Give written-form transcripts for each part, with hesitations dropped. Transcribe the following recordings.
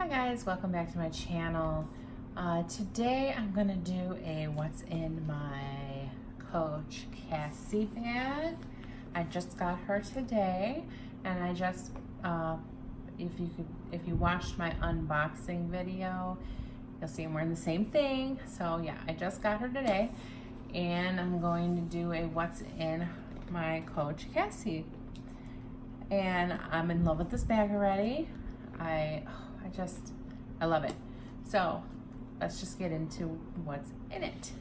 Hi guys, welcome back to my channel. Today I'm gonna do a what's in my Coach Cassie bag. I just got her today, and I just if you watched my unboxing video, you'll see I'm wearing the same thing. So yeah, I just got her today, and I'm going to do a what's in my Coach Cassie. And I'm in love with this bag already. I love it. So let's just get into what's in it.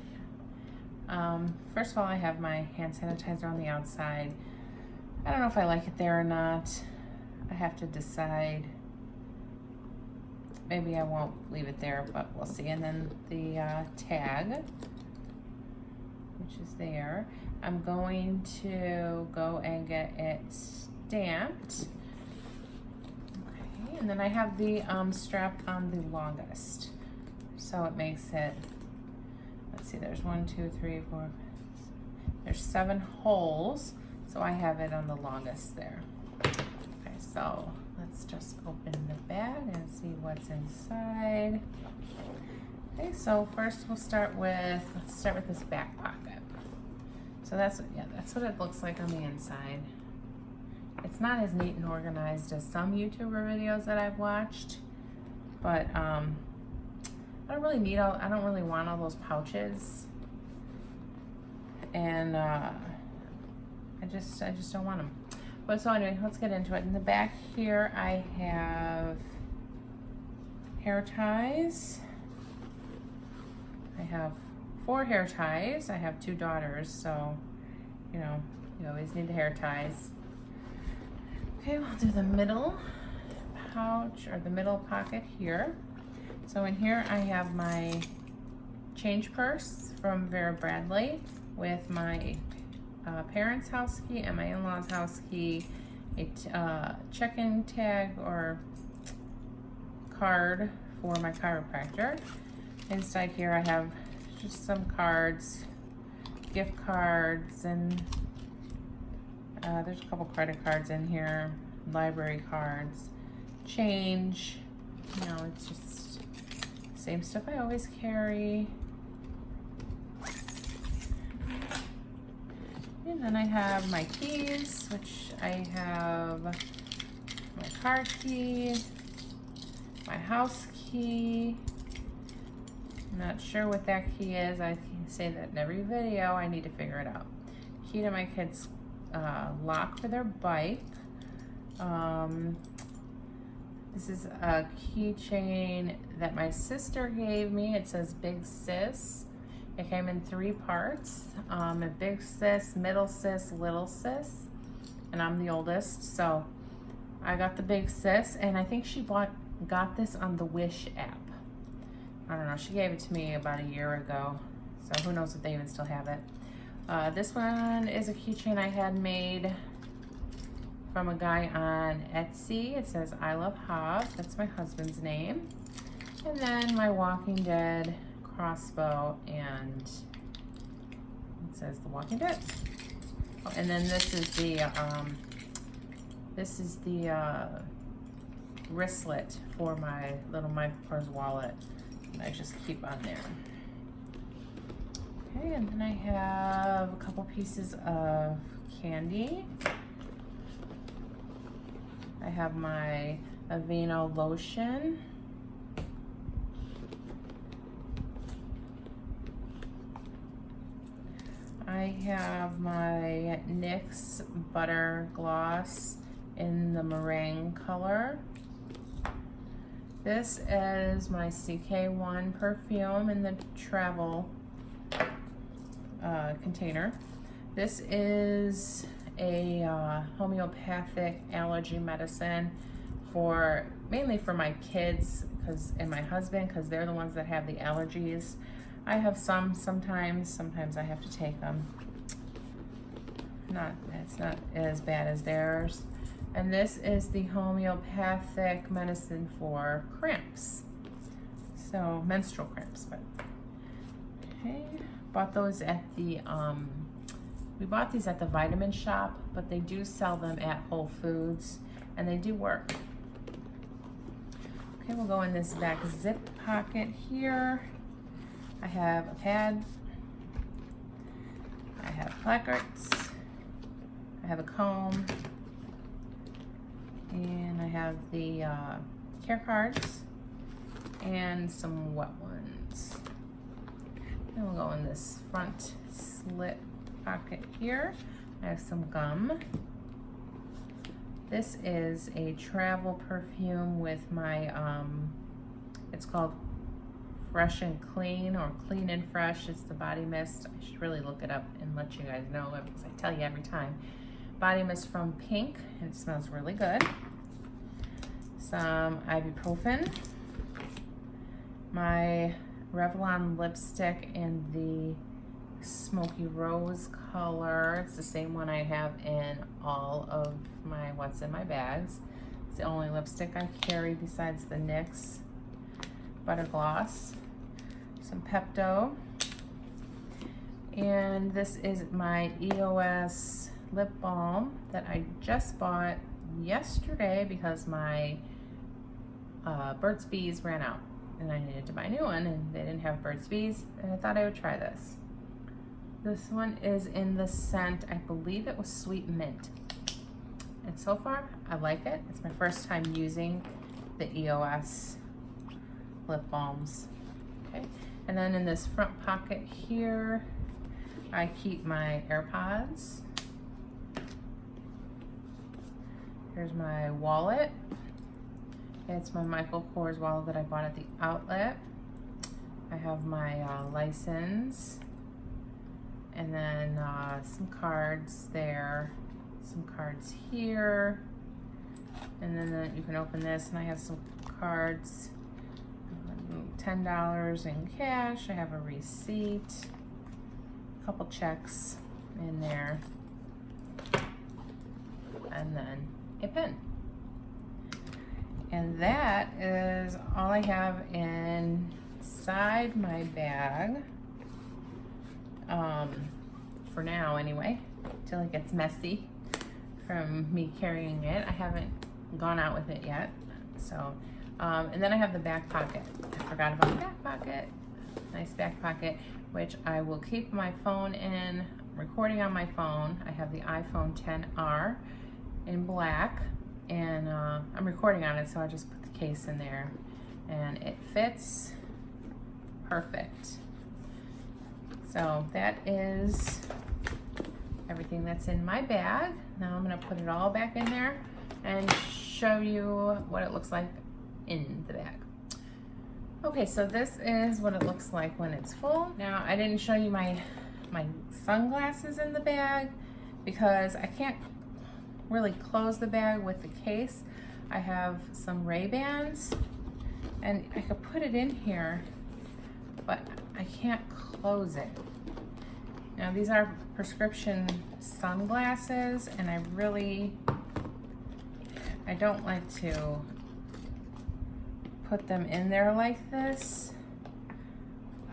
First of all, I have my hand sanitizer on the outside. I don't know if I like it there or not. I have to decide. Maybe I won't leave it there, but we'll see. And then the tag, which is there. I'm going to go and get it stamped. And then I have the strap on the longest, so it makes it, let's see, there's 1, 2, 3, 4, there's 7 holes, so I have it on the longest there. Okay, so let's just open the bag and see what's inside. Okay, so first let's start with this back pocket. So that's what it looks like on the inside. It's not as neat and organized as some YouTuber videos that I've watched, but I don't really want all those pouches, and I just don't want them. But so anyway, let's get into it. In the back here, I have hair ties. I have 4 hair ties. I have 2 daughters, so you know, you always need the hair ties. Okay, we'll do the middle pouch, or the middle pocket here. So in here I have my change purse from Vera Bradley with my parents' house key and my in-laws' house key, a check-in tag or card for my chiropractor. Inside here I have just some cards, gift cards, and there's a couple credit cards in here, library cards, change, you know, it's just the same stuff I always carry. And then I have my keys, which I have my car key, my house key. I'm not sure what that key is. I say that in every video. I need to figure it out. Key to my kids' lock for their bike. This is a keychain that my sister gave me. It says Big Sis. It came in 3 parts. A big sis, middle sis, little sis. And I'm the oldest, so I got the big sis, and I think she got this on the Wish app. I don't know, she gave it to me about a year ago, so who knows if they even still have it. This one is a keychain I had made from a guy on Etsy. It says I Love Hob. That's my husband's name. And then my Walking Dead crossbow, and it says The Walking Dead. Oh, and then this is the wristlet for my little Michael Kors wallet that I just keep on there. Okay, and then I have a couple pieces of candy. I have my Aveeno lotion. I have my NYX butter gloss in the meringue color. This is my CK1 perfume in the travel container. This is a homeopathic allergy medicine mainly for my kids and my husband, because they're the ones that have the allergies. I have some sometimes I have to take them. It's not as bad as theirs. And this is the homeopathic medicine for cramps, so menstrual cramps. But okay, bought those at the we bought these at the vitamin shop, but they do sell them at Whole Foods, and they do work. Okay, we'll go in this back zip pocket here. I have a pad. I have placards. I have a comb. And I have the care cards and some wet ones. Then we'll go in this front slip pocket here. I have some gum. This is a travel perfume with my, it's called Fresh and Clean or Clean and Fresh. It's the body mist. I should really look it up and let you guys know because I tell you every time. Body mist from Pink, and it smells really good. Some ibuprofen. My Revlon lipstick in the Smoky Rose color. It's the same one I have in all of my what's in my bags. It's the only lipstick I carry besides the NYX Butter Gloss. Some Pepto. And this is my Eos Lip Balm that I just bought yesterday because my Burt's Bees ran out and I needed to buy a new one, and they didn't have Burt's Bees, and I thought I would try this. This one is in the scent, I believe it was Sweet Mint. And so far, I like it. It's my first time using the EOS lip balms. Okay, and then in this front pocket here, I keep my AirPods. Here's my wallet. It's my Michael Kors wallet that I bought at the outlet. I have my license, and then some cards there, some cards here, and then you can open this, and I have some cards, $10 in cash. I have a receipt, a couple checks in there, and then a pen. And that is all I have inside my bag, for now anyway, till it gets messy from me carrying it. I haven't gone out with it yet. So, and then I have the back pocket. I forgot about the back pocket. Nice back pocket, which I will keep my phone in, recording on my phone. I have the iPhone XR in black, and I'm recording on it, so I just put the case in there, and it fits perfect. So that is everything that's in my bag. Now I'm gonna put it all back in there and show you what it looks like in the bag. Okay, so this is what it looks like when it's full. Now, I didn't show you my sunglasses in the bag because I can't really close the bag with the case. I have some Ray-Bans, and I could put it in here, but I can't close it. Now, these are prescription sunglasses, and I don't like to put them in there like this,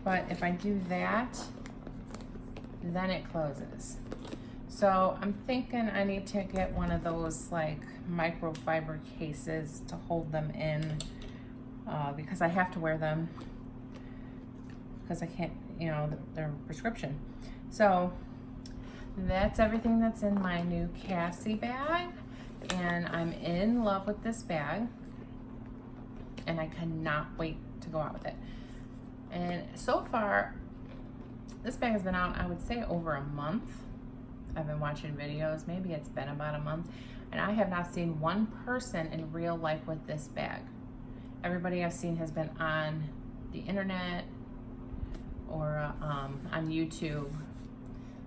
but if I do that, then it closes. So I'm thinking I need to get one of those like microfiber cases to hold them in, because I have to wear them because I can't, they're prescription. So that's everything that's in my new Cassie bag, and I'm in love with this bag, and I cannot wait to go out with it. And so far, this bag has been out, I would say, over a month. I've been watching videos, maybe it's been about a month, and I have not seen one person in real life with this bag. Everybody I've seen has been on the internet or on YouTube.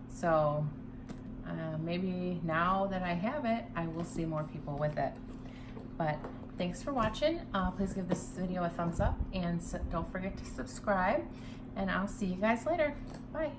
So maybe now that I have it, I will see more people with it. But thanks for watching. Please give this video a thumbs up, and don't forget to subscribe, and I'll see you guys later. Bye.